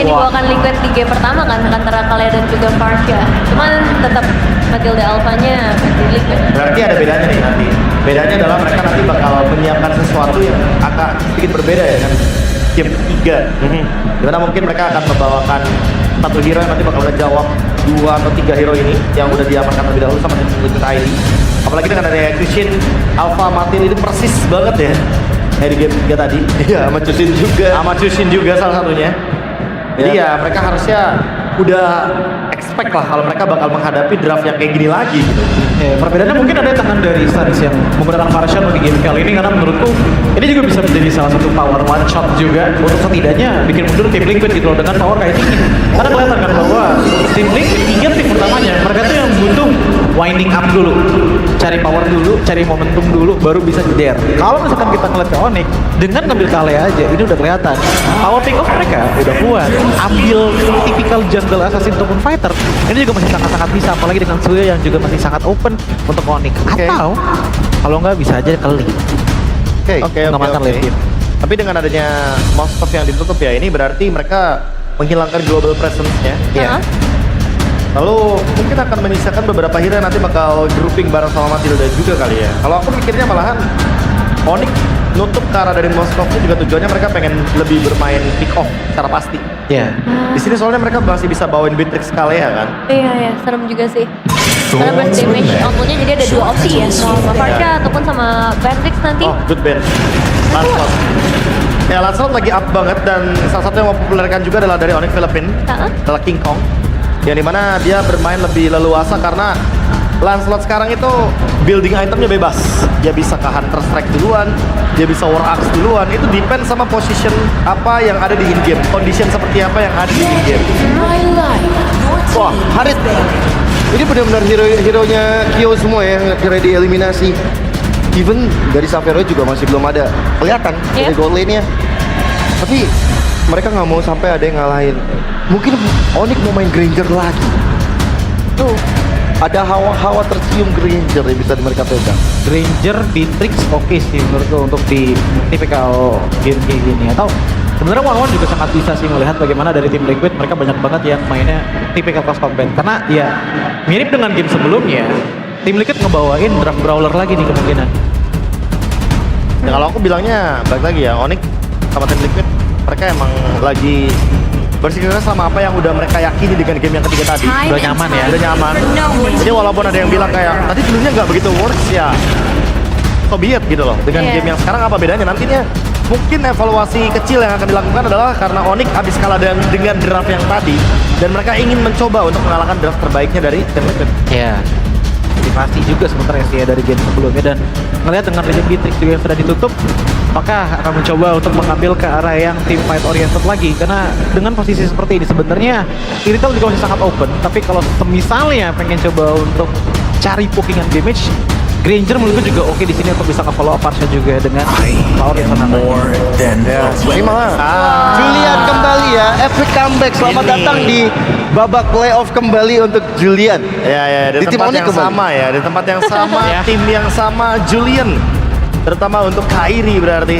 yang dibawakan Liquid di game pertama kan antara Kalea dan juga Farsha. Cuman tetap Matilda Alpha-nya versi Liquid. Berarti ada bedanya nih nanti. Bedanya adalah mereka nanti bakal menyiapkan sesuatu yang agak sedikit berbeda ya kan. Game 3. Dimana mungkin mereka akan membawakan satu hero yang nanti bakal ngejawab 2 atau 3 hero ini yang udah diamankan terlebih dahulu sama Liquid ID. Apalagi dengan ada Cushin, Alpha, Martin itu persis banget ya. Kayak di game 3 tadi. Iya, sama Cushin juga. Sama Cushin juga salah satunya. Jadi ya mereka harusnya udah expect lah kalau mereka bakal menghadapi draft yang kayak gini lagi gitu. Perbedaannya mungkin ada tangan dari Suns yang menggunakan Farsha di game kali ini, karena menurutku ini juga bisa menjadi salah satu power one shot juga untuk setidaknya bikin mundur tim Liquid gitu loh dengan power kayak gini. Karena kelihatan kan bahwa tim Liquid, tim pertamanya mereka tuh yang butuh winding up dulu, cari power dulu, cari momentum dulu, baru bisa jeder. Kalau misalkan kita ngeliat ke Onyx dengan ngambil Kalea aja, ini udah kelihatan power pick off mereka udah kuat. Ambil tipikal jungle assassin ataupun fighter, ini juga masih sangat-sangat bisa, apalagi dengan Suya yang juga masih sangat open untuk Onyx. Atau kalau nggak bisa aja kali. Oke. Lane game. Tapi dengan adanya Moskov yang ditutup ya, ini berarti mereka menghilangkan global presence-nya. Iya. Lalu mungkin akan menyisakan beberapa hero yang nanti bakal grouping bareng sama Matilda juga kali ya. Kalau aku mikirnya malahan Onyx nutup ke arah dari Moskov itu juga tujuannya mereka pengen lebih bermain pick off secara pasti. Iya. Di sini soalnya mereka masih bisa bawain Beatrix Kalea kan. Iya, serem juga sih. Karena burst damage outputnya jadi ada 2 opsi ya, sama Farsha ataupun sama Beatrix nanti. Oh, good band. Lancelot. Ya, Lancelot lagi up banget dan salah satu yang mempopulerkan juga adalah dari Onyx Philippines, adalah King Kong. Yang dimana dia bermain lebih leluasa karena Lancelot sekarang itu building itemnya bebas. Dia bisa ke Hunter Strike duluan, dia bisa War Axe duluan. Itu depend sama position apa yang ada di in-game, condition seperti apa yang ada di in-game. Wah, Harit. Ini benar-benar hero-nya Kyo semua ya, yang kira dieliminasi. Even dari Savero juga masih belum ada kelihatan dari gold lane-nya. Tapi mereka nggak mau sampai ada yang ngalahin. Mungkin Onyx mau main Granger lagi. Tuh, ada hawa-hawa tercium Granger yang bisa mereka pegang. Granger, Beatrix oke sih menurutku untuk di tipikal game kayak gini. Atau sebenarnya One juga sangat bisa sih melihat bagaimana dari tim Liquid mereka banyak banget yang mainnya tipikal cross combat. Karena ya mirip dengan game sebelumnya, tim Liquid ngebawain draft brawler lagi nih kemungkinan. Ya, kalau aku bilangnya balik lagi ya, Onyx sama tim Liquid mereka emang lagi bersikeras sama apa yang udah mereka yakini dengan game yang ketiga tadi. Udah nyaman ya. Udah nyaman. Jadi walaupun ada yang bilang kayak tadi dulunya nggak begitu works ya, so be it gitu loh. Dengan game yang sekarang apa bedanya nantinya? Mungkin evaluasi kecil yang akan dilakukan adalah karena Onyx habis kalah dengan draft yang tadi dan mereka ingin mencoba untuk mengalahkan draft terbaiknya dari tim Liquid. Iya. Motivasi juga sebenarnya sih ya dari game sebelumnya, dan ngelihat dengan Legend Beatrix juga yang sudah ditutup, apakah akan mencoba untuk mengambil ke arah yang team fight oriented lagi? Karena dengan posisi seperti ini sebenarnya Irithel juga masih sangat open, tapi kalau misalnya pengen coba untuk cari pokingan damage, Granger menurutku juga oke di sini untuk bisa nge-follow up Farsha juga dengan power yang sangat Ini malah Julian kembali ya, epic comeback. Selamat datang di babak playoff kembali untuk Julian. Ya, di Di tim tempat Onyx yang kembali. sama ya, di tempat yang sama, tim yang sama, Julian. Terutama untuk Kairi berarti.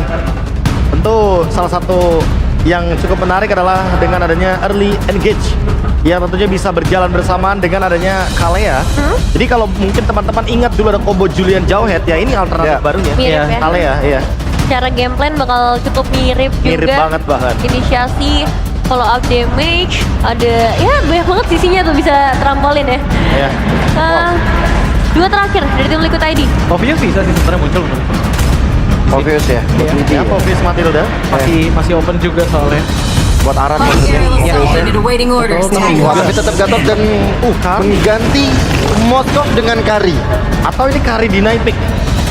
Tentu salah satu yang cukup menarik adalah dengan adanya early engage yang tentunya bisa berjalan bersamaan dengan adanya Kalea. Jadi kalau mungkin teman-teman ingat dulu ada combo Julian Jawhead ya, ini alternatif barunya. Mirip ya. Kalea, iya. Secara game plan bakal cukup mirip juga. Mirip banget bahkan. Inisiasi, follow up damage, ada ya banyak banget sisinya tuh bisa trampolin ya. Iya. Dua terakhir dari tim Liquid ID. Obvious bisa sih sebenarnya muncul menurutku. Obvious ya. Ya, Focus Matilda. Masih open juga soalnya. Buat Aran All maksudnya. heroes Yeah. needed awaiting orders. Wah, tapi tetap gatot dan mengganti Moskov dengan Kari. Atau ini Kari di night pick.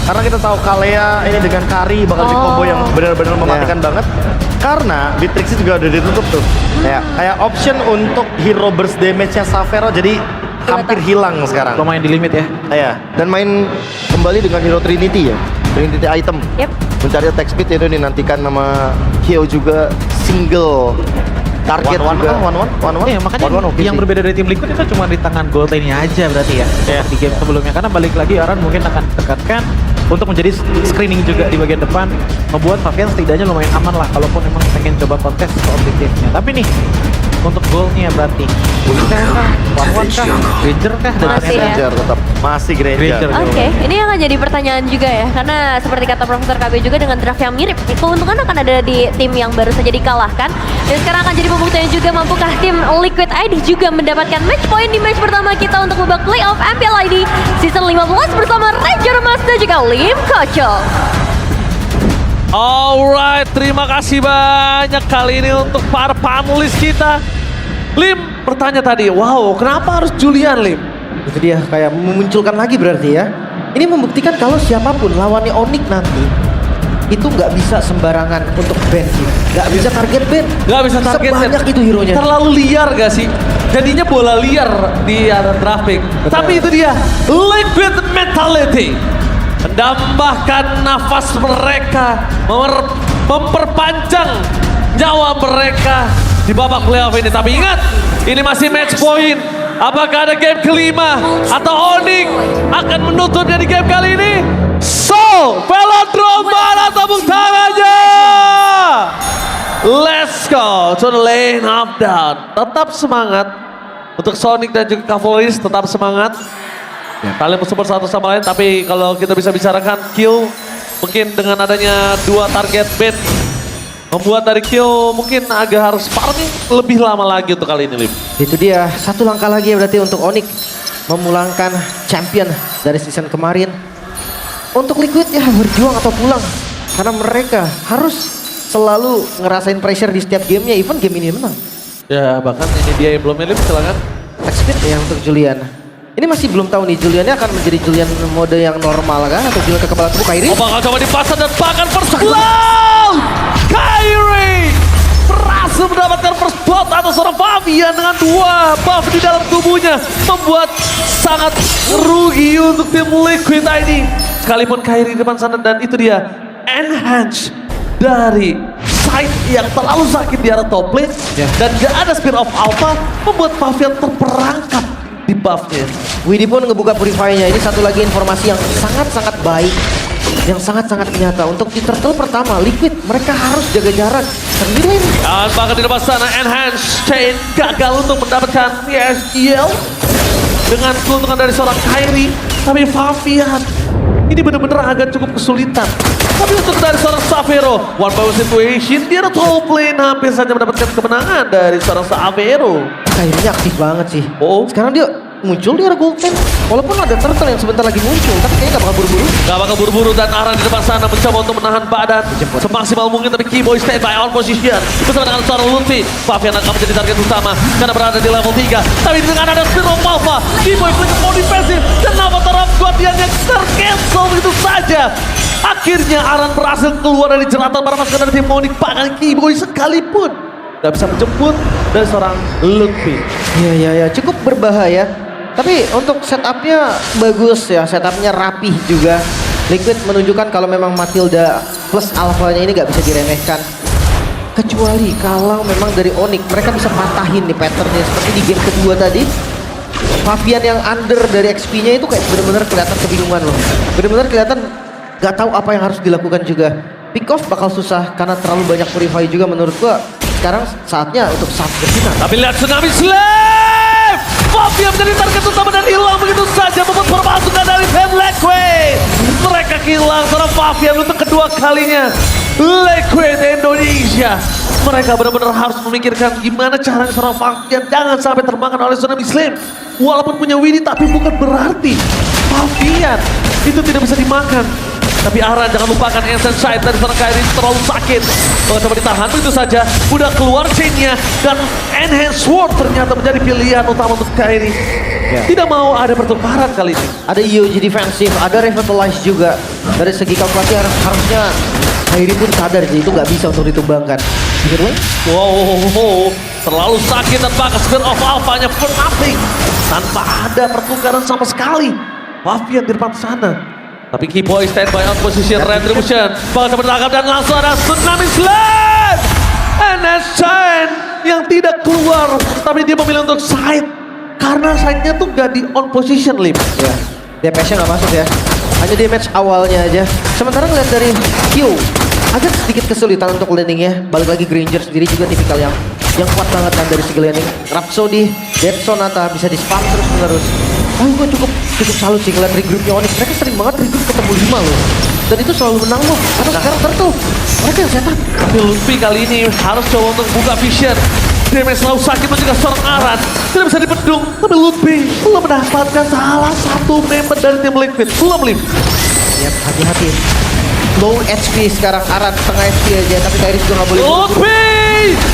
Karena kita tahu Kalea ini dengan Kari bakal di combo yang benar-benar mematikan banget. Karena Beatrix juga udah ditutup tuh. Ya. Kayak option untuk hero burst damage-nya Savero jadi hampir hilang sekarang. Lumayan di limit ya. Iya. Dan main kembali dengan hero Trinity ya. Trinity item. Yep. Mencari attack speed itu dinantikan nama Kyo juga single target juga. Iya, makanya One-one oke yang sih. berbeda dari tim Liquid itu cuma di tangan gold lane-nya aja berarti ya. Iya. Di game sebelumnya, karena balik lagi Aran mungkin akan tekankan untuk menjadi screening juga di bagian depan, membuat Favian setidaknya lumayan aman lah kalaupun emang pengen coba kontes ke objektifnya. Tapi nih, untuk goalnya berarti Ultah kah, One kah, Granger kah, dan Masih ya. Granger tetap masih Granger. Granger. Oke, ini akan jadi pertanyaan juga ya, karena seperti kata Profesor KB juga dengan draft yang mirip, keuntungan akan ada di tim yang baru saja dikalahkan. Dan sekarang akan jadi pembuktian juga, mampukah tim Liquid ID juga mendapatkan match point di match pertama kita untuk babak playoff MPL ID Season 15 bersama Ranger Mas dan juga Lim Kocok. Alright, terima kasih banyak kali ini untuk para panelis kita. Lim bertanya tadi, wow kenapa harus Julian Lim? Itu dia kayak memunculkan lagi berarti ya. Ini membuktikan kalau siapapun lawannya Onyx nanti itu nggak bisa sembarangan untuk ban sih. Nggak bisa target ban. Gak bisa target. Sebanyak itu hero-nya. Terlalu liar gak sih? Jadinya bola liar di area traffic. Tapi itu dia, Liquid Mentality. Menambahkan nafas mereka, memperpanjang nyawa mereka di babak playoff ini. Tapi ingat, ini masih match point. Apakah ada game kelima atau Onyx akan menutupnya di game kali ini? So, Velodrome mana tepuk tangannya? Let's go to the lane of down. Tetap semangat untuk Sonic dan juga Cavalrys, tetap semangat. Kalian support satu sama lain, tapi kalau kita bisa bicarakan kill, mungkin dengan adanya 2 target ban, membuat dari kill mungkin agak harus farming lebih lama lagi untuk kali ini, Lim. Itu dia, satu langkah lagi ya berarti untuk Onyx memulangkan champion dari season kemarin. Untuk Liquid ya berjuang atau pulang, karena mereka harus selalu ngerasain pressure di setiap gamenya, even game ini menang. Ya bahkan ini dia yang belum Lim, silakan. Attack speed ya untuk Julian. Ini masih belum tahu nih Juliannya akan menjadi Julian mode yang normal kan, atau Julian ke kepala tubuh Kairi. Oh bakal coba dipasang dan bahkan first blood. Kairi berhasil mendapatkan first blood atas seorang Favian dengan 2 buff di dalam tubuhnya, membuat sangat rugi untuk tim Liquid ID. Sekalipun Kairi di depan sana, dan itu dia enhance dari side yang terlalu sakit di arah top lane, dan gak ada Spear of Alpha, membuat Favian terperangkap di buffnya. Widi pun ngebuka purify-nya. Ini satu lagi informasi yang sangat-sangat baik, yang sangat-sangat nyata. Untuk di turtle pertama, Liquid mereka harus jaga jarak. Terlilin. Dan bahkan di depan sana Enhance Chain gagal untuk mendapatkan ESL dengan keuntungan dari seorang Kairi. Tapi Favian ini benar-benar agak cukup kesulitan. Tapi untuk dari seorang Xavero, one power situation, dia ada top lane, hampir saja mendapatkan kemenangan dari seorang Xavero. Kairinya aktif banget sih. Oh. Sekarang dia muncul di arah gold lane. Walaupun ada turtle yang sebentar lagi muncul, tapi kayaknya gak bakal buru-buru. Gak bakal buru-buru, dan Aran di depan sana mencoba untuk menahan badan semaksimal mungkin, tapi Keyboy stay by on position bersama dengan seorang Luffy. Favian akan menjadi target utama karena berada di level 3, tapi dengan ada Spear of Alpha, Keyboy punya mau defensif dan Avatar of Guardian yang tercancel begitu saja. Akhirnya Aran berhasil keluar dari jeratan para pasukan dari tim Onyx, bahkan Keyboy sekalipun gak bisa menjemput dari seorang Luffy. Iya, cukup berbahaya. Tapi untuk setupnya bagus ya, setupnya rapih juga. Liquid menunjukkan kalau memang Matilda plus alfanya ini gak bisa diremehkan. Kecuali kalau memang dari Onyx mereka bisa patahin nih patternnya seperti di game kedua tadi. Favian yang under dari XP-nya itu kayak benar-benar kelihatan kebingungan loh. Benar-benar kelihatan gak tahu apa yang harus dilakukan juga. Pick off bakal susah karena terlalu banyak purify juga menurut gua. Sekarang saatnya untuk saat bersinar. Tapi lihat Tsunami Slave! Favian menjadi target utama dan hilang begitu saja, membuat permasukan dari tim Liquid. Mereka hilang seorang Favian untuk kedua kalinya. Liquid Indonesia, mereka benar-benar harus memikirkan gimana caranya seorang Favian jangan sampai termakan oleh Tsunami Slave. Walaupun punya Winnie, tapi bukan berarti Favian itu tidak bisa dimakan. Tapi Aran jangan lupakan Ancient Sight dari seorang Kairi terlalu sakit. Kalau coba ditahan begitu saja, udah keluar chainnya, dan Enhanced Sword ternyata menjadi pilihan utama untuk Kairi. Tidak mau ada pertukaran kali ini. Ada EOG defensif, ada revitalize juga. Dari segi kalkulasi harusnya Kairi pun sadar sih itu nggak bisa untuk ditumbangkan. Pikir lo? Wow, terlalu sakit dan bahkan Spear of Alpha-nya for nothing. Tanpa ada pertukaran sama sekali. Favian di depan sana. Tapi Keyboy stand by on position retribution. Bakal coba ditangkap dan langsung ada Tsunami Slave. NS9 yang tidak keluar. Tapi dia memilih untuk side. Karena side-nya tuh gak di on position, Lim. Ya, DPS-nya nggak masuk ya. hanya damage awalnya aja. Sementara ngeliat dari Q, agak sedikit kesulitan untuk landingnya. Balik lagi Granger sendiri juga tipikal yang kuat banget kan dari segi landing. Rhapsody, Dead Sonata bisa di-spam terus menerus. Gue cukup salut sih ngeliat regroupnya Onyx. Mereka sering banget regroup ketemu 5 loh. Dan itu selalu menang loh. Karena karakter tuh mereka yang setan. Tapi Lutfi kali ini harus coba untuk buka vision. Damage selalu sakit dan juga seorang Aran tidak bisa dibendung. Tapi Lutfi belum mendapatkan salah satu member dari tim Liquid. Belum Liv. Lihat hati-hati. Low HP sekarang Aran setengah HP aja. Tapi Kairi juga gak boleh Lutfi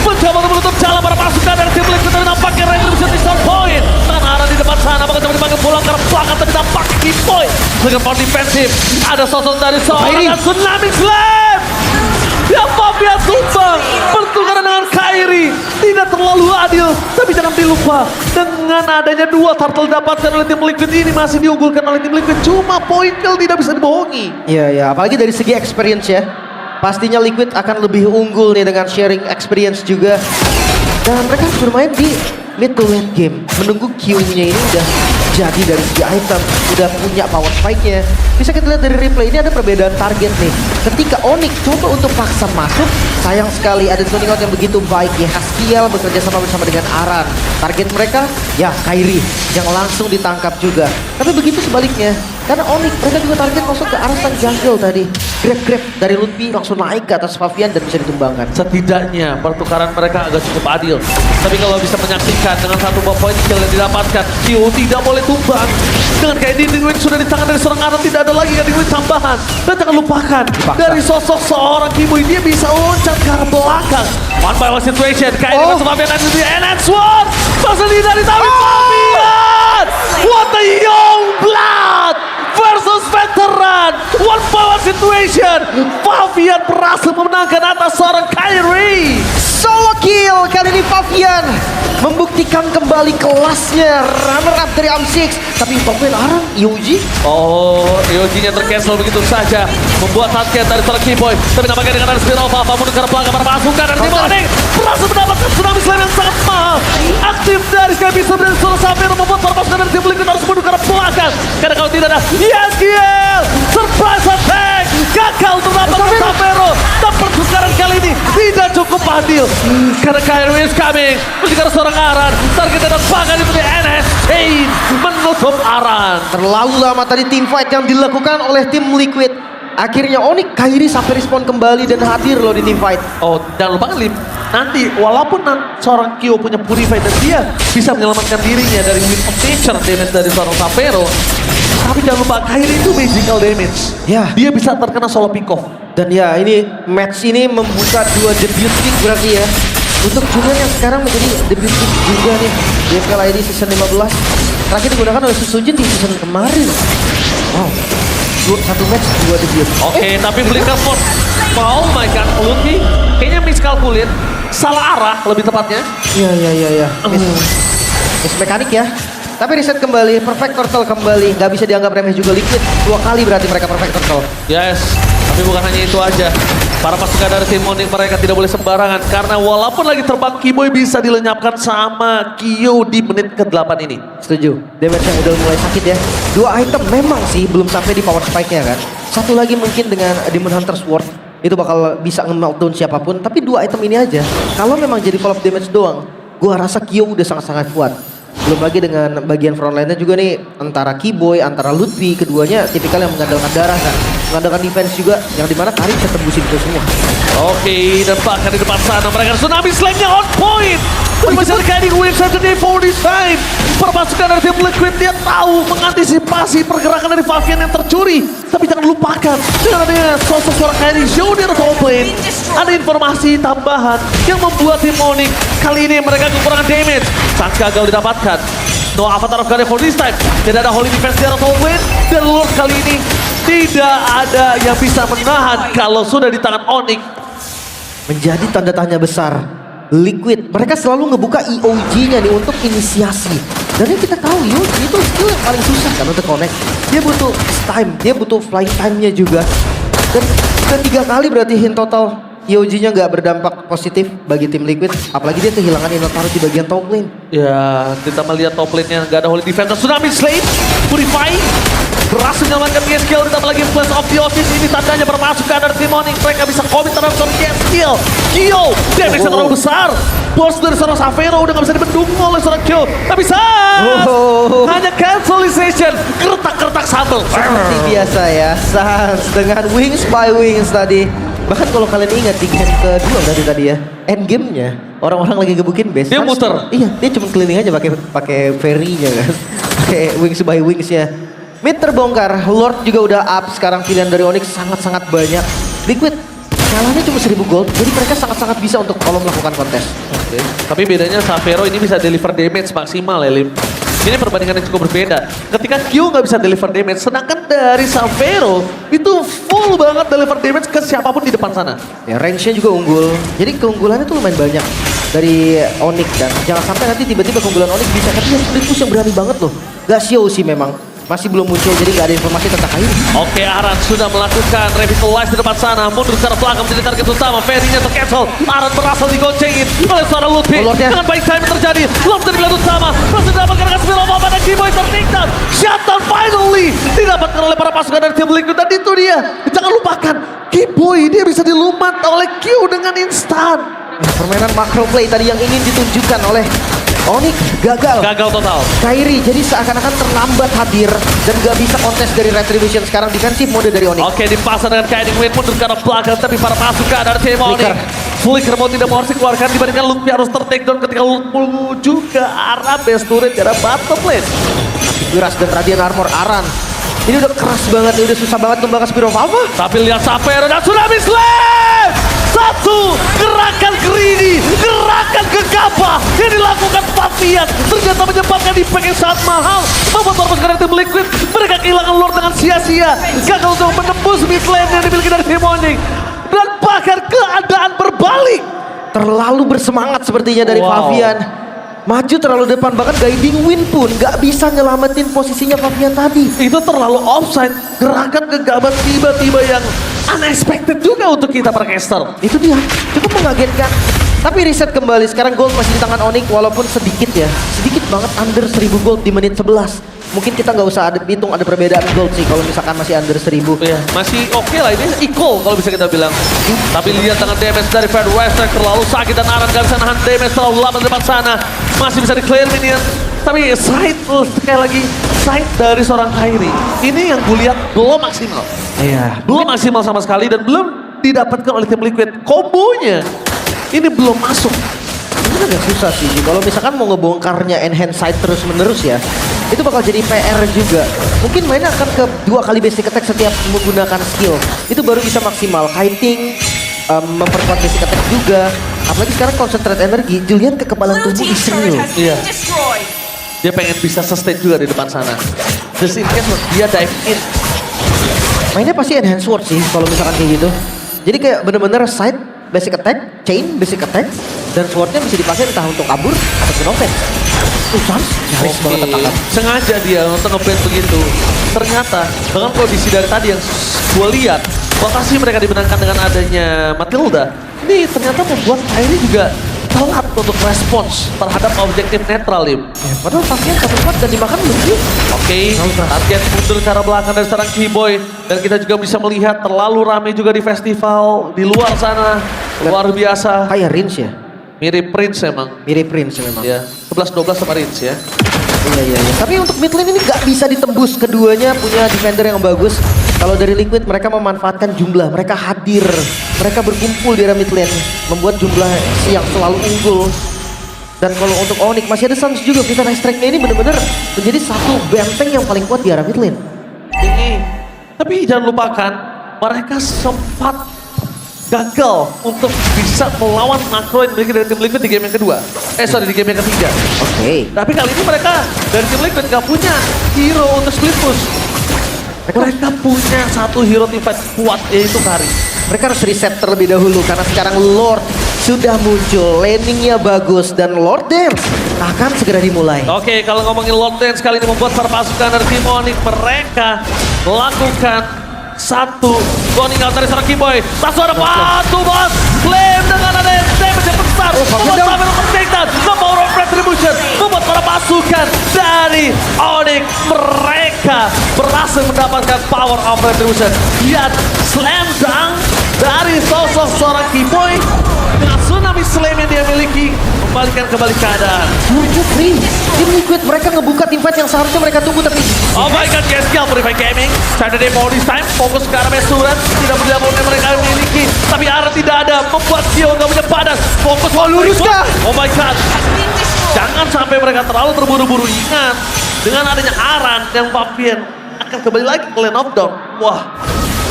mencoba untuk menutup jalan para pasukan dari tim Liquid. Tapi nampaknya Ranger bisa di start point. Tangan Aran di depan sana. Bakal coba dipanggil pulang karena belakang. Tapi nampaknya key point. Dengan power defensif. Ada sosok dari seorang Tsunami Slam. Yang Mafia tumbang bertukaran dengan Kairi. Tidak terlalu adil. Tapi jangan dilupa, dengan adanya 2 turtle dapatkan oleh tim Liquid ini masih diunggulkan oleh tim Liquid. Cuma poin kill tidak bisa dibohongi. Iya, apalagi dari segi experience ya. Pastinya Liquid akan lebih unggul nih dengan sharing experience juga. Dan mereka harus bermain di mid to late game. Menunggu Q-nya ini udah jadi dari segi item, udah punya power spike-nya. Bisa kita lihat dari replay, ini ada perbedaan target nih. Ketika Onyx coba untuk paksa masuk, sayang sekali ada tuning out yang begitu baik ya. Haskiel bekerja sama bersama dengan Aran. Target mereka, ya Kairi yang langsung ditangkap juga. Tapi begitu sebaliknya, karena Onyx mereka juga target masuk ke arah sang jungle tadi. Grab dari Lutfi langsung naik ke atas Favian dan bisa ditumbangkan. Setidaknya pertukaran mereka agak cukup adil. Tapi kalau bisa menyaksikan dengan 1 buah poin kill yang didapatkan, Q tidak boleh tumbang. Dengan kayak Dinding Wing sudah di tangan dari seorang Aran, tidak ada lagi Dinding Wing tambahan. Dan jangan lupakan, dari sosok seorang Kiboy, dia bisa loncat ke arah belakang. One by one situation, kayak dengan Favian dan di NX1. Masih dari Tawi Favian. What a young blood versus veteran. One by one situation. Favian berhasil memenangkan atas seorang Kairi. Solo kill kali ini Favian membuktikan kembali kelasnya, runner up dari AM6. Tapi pemain Aran, Yoji. Yoji-nya tercancel begitu saja, membuat target dari seorang Kiboy. Tapi nampaknya dengan ada Spiral Alpha menuju ke belakang para pasukan dan Timoning berhasil mendapatkan Tsunami Slam yang sangat mahal. Aktif dari Skybisa dari seorang Sapphire membuat para pasukan dari tim Liquid harus menuju ke belakang. Karena kalau tidak ada Yaskiel, surprise attack, gagal untuk mendapatkan Sapphire. Dan pertukaran kali ini tidak cukup adil. Karena Kairi is coming, menuju ke seorang Aran. Target dan bahkan itu di NS Chain menutup Aran. Terlalu lama tadi team fight yang dilakukan oleh tim Liquid. Akhirnya Onyx, Kairi sampai respon kembali dan hadir loh di team fight. Jangan lupa Lim, nanti walaupun seorang Kyo punya Purify dan dia bisa menyelamatkan dirinya dari Wind of Nature damage dari seorang Sapphire, tapi jangan lupa Kairi itu magical damage. Ya. Dia bisa terkena solo pick off. Dan ya ini match ini membuka 2 debut pick berarti ya. Untuk Julian yang sekarang menjadi debut pick juga nih di FPL ID season 15. Terakhir digunakan oleh Susujin di season kemarin. Wow. 1 match 2 debut. Oke, tapi Flicker Force. Oh my god, Lutfi kayaknya miskalkulit. Salah arah lebih tepatnya. Iya. Miss mekanik ya. Tapi reset kembali, perfect turtle kembali. Gak bisa dianggap remeh juga Liquid. 2 kali berarti mereka perfect turtle. Yes, tapi bukan hanya itu aja. Para pasukan dari tim Onyx mereka tidak boleh sembarangan. Karena walaupun lagi terbang, Kiboy bisa dilenyapkan sama Kyo di menit ke-8 ini. Setuju, damage-nya udah mulai sakit ya. 2 item memang sih belum sampai di power spike-nya kan. 1 lagi mungkin dengan Demon Hunter Sword. Itu bakal bisa nge-meltdown siapapun. Tapi 2 item ini aja, kalau memang jadi follow-up damage doang, gua rasa Kyo udah sangat-sangat kuat. Belum lagi dengan bagian front line-nya juga nih, antara Kiboy, antara Lutfi, keduanya tipikal yang mengandalkan darah kan. Mengandalkan defense juga, yang dimana Kairi bisa tembusin itu semua. Oke, dan bahkan di depan sana mereka Tsunami Slam-nya on point. Masih terjadi win Saturday for this time. Perpasukan dari tim Liquid dia tahu mengantisipasi pergerakan dari Favian yang tercuri. Tapi jangan lupakan, dengan adanya sosok seorang Kairi Junior top lane, ada informasi tambahan yang membuat tim Onyx kali ini mereka kekurangan damage. Saat gagal didapatkan. No Avatar of God for this time. Tidak ada Holy Defense di arah top lane. Dan Lord kali ini tidak ada yang bisa menahan kalau sudah di tangan Onyx. Menjadi tanda tanya besar. Liquid, mereka selalu ngebuka EOG-nya nih untuk inisiasi. Dan yang kita tahu EOG itu skill yang paling susah kan untuk connect. Dia butuh time, dia butuh flying time-nya juga. Dan 3 kali berarti hint total EOG-nya nggak berdampak positif bagi tim Liquid, apalagi dia kehilangan Inotaru di bagian top lane. Ya, kita melihat top lane-nya nggak ada Holy Defender. Tsunami Slate, Purify, berhasil menyelamatkan skill. Ditambah lagi Flash of the Office. Ini tandanya bermasuk ke under Team Onyx. Mereka bisa komit terhadap seorang skill. Kyo, damage-nya terlalu besar. Burst dari seorang Savero udah nggak bisa dibendung oleh seorang Kyo. Tapi Sans, hanya cancelization. Kertak-kertak sambal. Seperti biasa ya, Sans dengan Wings by Wings tadi. Bahkan kalau kalian ingat di game kedua tadi ya, end game-nya orang-orang lagi gebukin base. Dia Sans- muter. Iya, dia cuma keliling aja pakai ferry-nya kan. Pakai Wings by Wings-nya. Mid terbongkar, Lord juga udah up. Sekarang pilihan dari Onyx sangat-sangat banyak. Liquid kalahnya cuma 1000 gold, jadi mereka sangat-sangat bisa untuk kalau melakukan kontes. Oke. Tapi bedanya Savero ini bisa deliver damage maksimal ya, Lim. Ini perbandingan yang cukup berbeda. Ketika Q nggak bisa deliver damage, sedangkan dari Savero itu full banget deliver damage ke siapapun di depan sana. Ya range-nya juga unggul. Jadi keunggulannya tuh lumayan banyak dari Onyx, dan jangan sampai nanti tiba-tiba keunggulan Onyx bisa, tapi yang split push yang berani banget loh. Gak show sih memang. Masih belum muncul, jadi gak ada informasi tentang Kairi. Oke, Aran sudah melakukan revitalize di depan sana. Mundur secara belakang menjadi target utama. Ferry-nya tercancel. Aran berhasil digoncengin oleh seorang Ludwig. Oh, Lord-nya. Dengan baik time terjadi. Lord dari pilihan utama. Masih didapatkan dengan spill of pada Keyboy tertinggal. Shutdown finally didapatkan oleh para pasukan dari tim Liquid. Dan itu dia. Jangan lupakan. Keyboy dia bisa dilumat oleh Q dengan instan. Permainan macro play tadi yang ingin ditunjukkan oleh Onyx gagal. Gagal total. Kairi jadi seakan-akan terlambat hadir dan gak bisa kontes dari Retribution. Sekarang defensif mode dari Onyx. Oke, dipasang dengan Kaiding Wind mundur ke arah belakang, tapi para pasukan dari tim Onyx. Flicker. Flicker mau tidak mau harus dikeluarkan dibandingkan Luffy harus ter-takedown ketika menuju ke arah base turret ke arah bottom lane. Miras dan Radiant Armor Aran. Ini udah keras banget, udah susah banget membangkas Spirit of Alpha. Tapi lihat Savero dan Tsunami Slam! Satu gerakan greedy, gerakan gegabah yang dilakukan Fabian ternyata menyebabkan impact yang sangat mahal. Membuat Torpus dari tim Liquid mereka kehilangan Lord dengan sia-sia. Gagal untuk menembus mid lane yang dimiliki dari tim Onyx. Dan bahkan keadaan berbalik. Terlalu bersemangat sepertinya dari Wow. Fabian. Maju terlalu depan, bahkan Guiding Wind pun gak bisa nyelamatin posisinya Fabian tadi. Itu terlalu offside. Gerakan gegabah tiba-tiba yang unexpected juga untuk kita para caster. Itu dia, cukup mengagetkan. Tapi reset kembali, sekarang gold masih di tangan Onyx walaupun sedikit ya. Sedikit banget, under 1000 gold di menit 11. Mungkin kita nggak usah hitung ada perbedaan gold sih kalau misalkan masih under 1000. Ya, masih oke lah, ini equal kalau bisa kita bilang. Tapi lihat tangan damage dari Fred Western terlalu sakit dan Aran gak bisa nahan damage terlalu lama di depan sana. Masih bisa di-clear minion. Tapi side, sekali lagi, side dari seorang Kairi. Ini yang gue lihat belum maksimal. Iya. Belum maksimal sama sekali dan belum didapatkan oleh tim Liquid. Kombonya ini belum masuk. Ini agak susah sih, kalau misalkan mau ngebongkarnya enhance side terus menerus ya, itu bakal jadi PR juga. Mungkin mainnya akan ke 2 kali basic attack setiap menggunakan skill. Itu baru bisa maksimal. Kiting, memperkuat basic attack juga. Apalagi sekarang concentrate energi, Julian kekebalan tubuh Israel. Iya. Dia pengen bisa sustain juga di depan sana. Just in case dia dive in. Mainnya pasti enhance sword sih kalau misalkan kayak gitu. Jadi kayak bener-bener side, basic attack, chain, basic attack, dan swordnya bisa dipakai entah untuk kabur atau offense. Sans nyaris banget tekanan. Sengaja dia untuk nge-ban begitu. Ternyata dengan kondisi dari tadi yang gue lihat, lokasi mereka dimenangkan dengan adanya Matilda, ini ternyata membuat Kairi juga telat untuk respons terhadap objektif netral, Lim. Padahal Fabian satu spot dan dimakan belum. Oke, target mundur ke arah belakang dari seorang Keyboy. Dan kita juga bisa melihat terlalu ramai juga di festival, di luar sana. Luar biasa. Kayak Rins ya, Mirip Prince emang. mirip Prince memang. Ya, 11-12 sama Rins ya. Iya. Tapi untuk mid lane ini nggak bisa ditembus, keduanya punya defender yang bagus. Kalau dari Liquid mereka memanfaatkan jumlah, mereka hadir, mereka berkumpul di area mid lane, membuat jumlah yang selalu unggul. Dan kalau untuk Onyx masih ada Sans juga, Vita Strike-nya ini benar-benar menjadi satu benteng yang paling kuat di area mid lane. Tinggi. Tapi jangan lupakan, mereka sempat gagal untuk bisa melawan makro yang dimiliki dari tim Liquid di game yang kedua. Di game yang ketiga. Oke. Tapi kali ini mereka dari tim Liquid gak punya hero untuk split push. Mereka punya satu hero tim fight kuat, yaitu Kari. Mereka harus reset terlebih dahulu karena sekarang Lord sudah muncul, laningnya bagus, dan Lord Dance akan segera dimulai. Oke, kalau ngomongin Lord Dance kali ini membuat para pasukan dari tim Onyx mereka melakukan satu. Zoning out dari seorang Keyboy. Langsung ada batu bos. Claim dengan ada damage yang besar. Membuat Xavier tertakedown. Power of Retribution. Membuat para pasukan dari Onyx mereka berhasil mendapatkan Power of Retribution. Lihat slam dunk dari sosok seorang Keyboy dengan tsunami slam yang dia miliki kembalikan kembali keadaan. Tim Liquid mereka ngebuka tim fight yang seharusnya mereka tunggu tapi Oh my god, guys, skill Purify Gaming. Saturday mau this time, fokus ke arah Mesuran. Tidak melihat apa yang mereka miliki. Tapi arah tidak ada, membuat Kyo gak punya badan. Fokus lurus kah? Oh my god. Jangan sampai mereka terlalu terburu-buru. Ingat, dengan adanya Aran yang Pavian akan kembali lagi ke Lane of Dawn. Wah,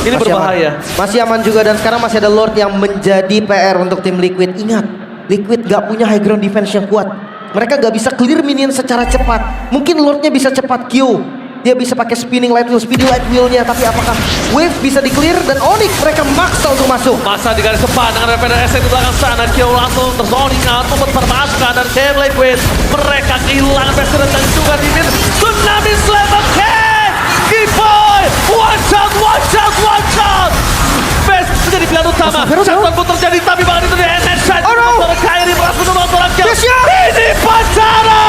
ini berbahaya. Masih aman juga dan sekarang masih ada Lord yang menjadi PR untuk tim Liquid. Ingat, Liquid gak punya high ground defense yang kuat. Mereka gak bisa clear minion secara cepat. Mungkin Lordnya bisa cepat Q. Dia bisa pakai spinning light wheel-nya. Tapi apakah wave bisa di clear? Dan Onyx mereka maksa untuk masuk. Masa di garis depan dengan Revener SN di belakang sana. Kyo langsung terzoning out, membuat permaskan dan Team Liquid. Mereka kehilangan President dan juga Dimin. Tsunami Slam attack! Keyboy! Watch out, watch out, watch out! Best menjadi pilihan utama. Jatuh pun terjadi, tapi bahkan itu di NS Shine. Oh no! Seorang Kairi berhasil menolong seorang Kyo. Kesya! Ini pacara!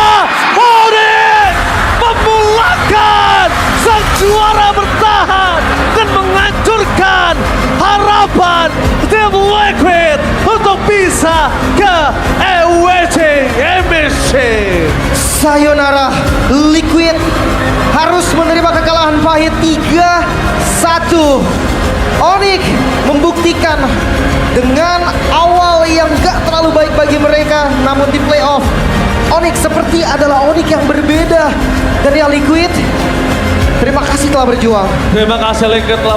Onyx memulangkan sang juara bertahan dan menghancurkan harapan Team Liquid untuk bisa ke EWC MSC. Sayonara, Liquid harus menerima kekalahan pahit 3-1. Onyx membuktikan dengan awal yang gak terlalu baik bagi mereka, namun di playoff Onyx seperti adalah Onyx yang berbeda. Dan ya Liquid, terima kasih telah berjuang. Terima kasih Liquid telah